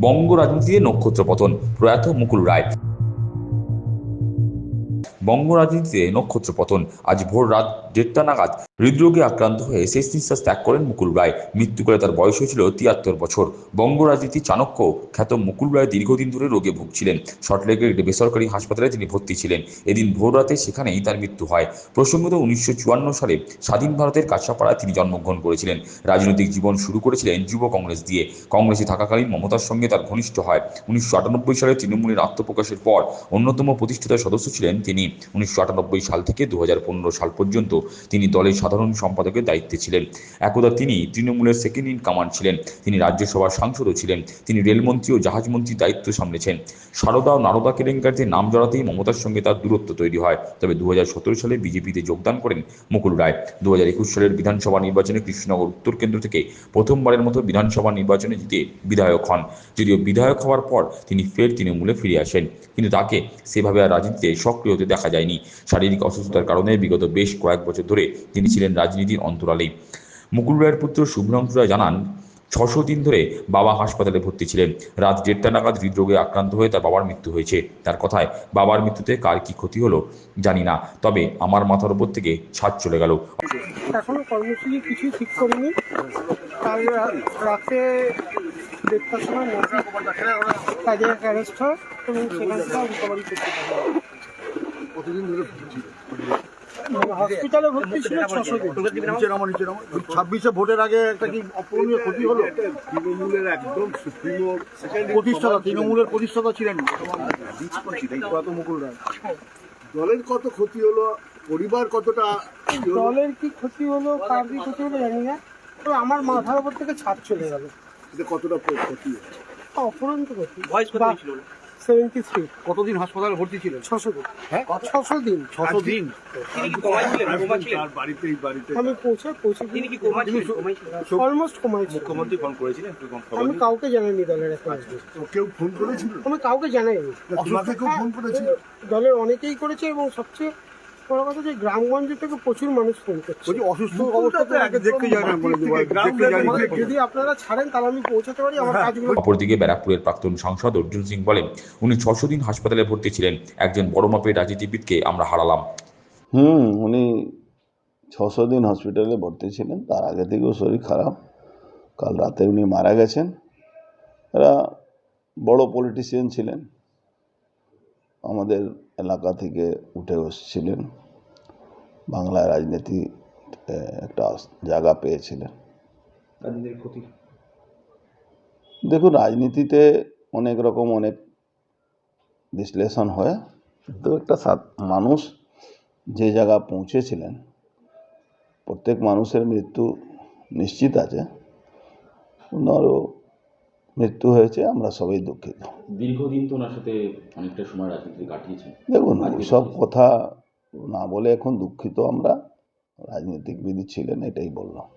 বঙ্গ রাজনীতিতে নক্ষত্র পতন, প্রয়াত মুকুল রায়। বঙ্গ রাজনীতিতে নক্ষত্র পতন। আজ ভোর রাত 1:30 নাগাদ হৃদরোগে আক্রান্ত হয়ে শেষ নিঃশ্বাস ত্যাগ করেন মুকুল রায়। মৃত্যুকালে তার বয়স হয়েছিল 73 বছর। বঙ্গ রাজনীতির চাণক্য খ্যাত মুকুল রায় দীর্ঘদিন ধরে রোগে ভুগছিলেন। সল্টলেকের একটি বেসরকারি হাসপাতালে তিনি ভর্তি ছিলেন। এদিন ভোর রাতে সেখানেই তার মৃত্যু হয়। প্রসঙ্গত 1954 সালে স্বাধীন ভারতের কাছাপাড়ায় তিনি জন্মগ্রহণ করেছিলেন। রাজনৈতিক জীবন শুরু করেছিলেন যুব কংগ্রেস দিয়ে। কংগ্রেসে থাকাকালীন মমতার সঙ্গে তার ঘনিষ্ঠ হয়। 1998 সালে তৃণমূলের আত্মপ্রকাশের পর অন্যতম প্রতিষ্ঠাতা সদস্য ছিলেন তিনি। 1998 সাল থেকে 2015 সাল পর্যন্ত তিনি দলের সাধারণ সম্পাদকের দায়িত্বে ছিলেন। একদা তিনি তৃণমূলের সেকেন্ড ইন কমান্ড ছিলেন। তিনি রাজ্যসভার সাংসদও ছিলেন। তিনি রেলমন্ত্রী ও জাহাজমন্ত্রীর দায়িত্ব সামলেছেন। সারদা ও নারদা কেলেঙ্কারিতে নাম জড়াতেই মমতার সঙ্গে তার দূরত্ব তৈরি হয়। তবে 2017 সালে বিজেপিতে যোগদান করেন মুকুল রায়। 2021 সালের বিধানসভা নির্বাচনে কৃষ্ণনগর উত্তর কেন্দ্র থেকে প্রথমবারের মতো বিধানসভা নির্বাচনে জিতে বিধায়ক হন। যদিও বিধায়ক হওয়ার পর তিনি ফের তৃণমূলে ফিরে আসেন, কিন্তু তাকে সেভাবে আর রাজনীতিতে সক্রিয় হতে দেখা যায়নি। শারীরিক অসুস্থতার কারণে বিগত বেশ কয়েক বছর ধরে তিনি ছিলেন রাজনীতির অন্তরালেই। মুকুল রায়ের পুত্র শুভ্রাংশু রায় জানান, 600 দিন ধরে বাবা হাসপাতালে ভর্তি ছিলেন। রাত 1:30 নাগাদ হৃদরোগে আক্রান্ত হয়ে তার বাবার মৃত্যু হয়েছে। তার কথায়, বাবার মৃত্যুতে কার কি ক্ষতি হলো জানি না, তবে আমার মাথার উপর থেকে ছাদ চলে গেল। এখনো কর্মসূচি কিছুই ঠিক করিনি। কাল রাতে 1:30টার সময় কার্ডিয়াক অ্যারেস্ট হয় এবং সেখান থেকে রিকভারি করতে পারে। কতদিন ধরে হসপিটালে ভর্তি ছিল 600 দিন। 26-এ ভোটের আগে একটা কি অপূরণীয় ক্ষতি হলো? তৃণমূলের একদম সুপ্রিমো প্রতিষ্ঠাতা, তৃণমূলের প্রতিষ্ঠাতা ছিলেন কত মুকুল রায়। দলের কত ক্ষতি হলো, পরিবার কতটা, দলের কি ক্ষতি হলো, কার কি ক্ষতি হলো জানি না, তবে আমার মাথার উপর থেকে ছাদ চলে গেল। এটা কতটা ক্ষতি? অপরন্ত ক্ষতি। বয়স কত ছিল? 73। কতদিন হাসপাতালে ভর্তি ছিলেন? 600 দিন। হ্যাঁ, 600 দিন। 600 দিন। তিনি কি কোমায় ছিলেন? তার বাড়িতে আমি পৌঁছে তিনি কি কোমায় ছিলেন? অলমোস্ট কমাইছি। মুখ্যমন্ত্রী ফোন করেছিলেন? আমি কাউকে জানাইনি দলের এখন। কেউ ফোন করেছিল? আমি কাউকে জানাইনি। অসুস্থ কেউ ফোন করেছিল? দলের অনেকেই করেছে এবং সবচেয়ে বড় কথা যে গ্রামগঞ্জ থেকে প্রচুর মানুষ ফোন করছে। বলছি অসুস্থ অবস্থাতে আগে দেখতে যায় না, যদি আপনারা ছাড়েন তাহলে আমি পৌঁছাতে পারি আমার কাজগুলো। অপরদিকে ব্যারাকপুরের প্রাক্তন সাংসদ অর্জুন সিং বলেন, উনি 600 দিন হাসপাতালে ভর্তি ছিলেন। একজন বড় মাপের রাজনীতিবিদকে আমরা হারালাম। উনি 600 দিন হসপিটালে ভর্তি ছিলেন। তার আগে থেকেও শরীর খারাপ। কাল রাতে উনি মারা গেছেন। এরা বড় পলিটিশিয়ান ছিলেন, আমাদের এলাকা থেকে উঠে এসেছিলেন, বাংলায় রাজনীতি একটা জায়গা পেয়েছিলেন। দেখুন, রাজনীতিতে অনেক রকম অনেক বিশ্লেষণ হয়, কিন্তু একটা মানুষ যে জায়গা পৌঁছেছিলেন, প্রত্যেক মানুষের মৃত্যু নিশ্চিত আছে। ওনারও মৃত্যু হয়েছে, আমরা সবাই দুঃখিত। দীর্ঘদিন তো ওনার সাথে অনেকটা সময় রাজনীতি কাটিয়েছেন। দেখুন, সব কথা না বলে এখন দুঃখিত আমরা, রাজনীতিকবিদ ছিলেন এটাই বললাম।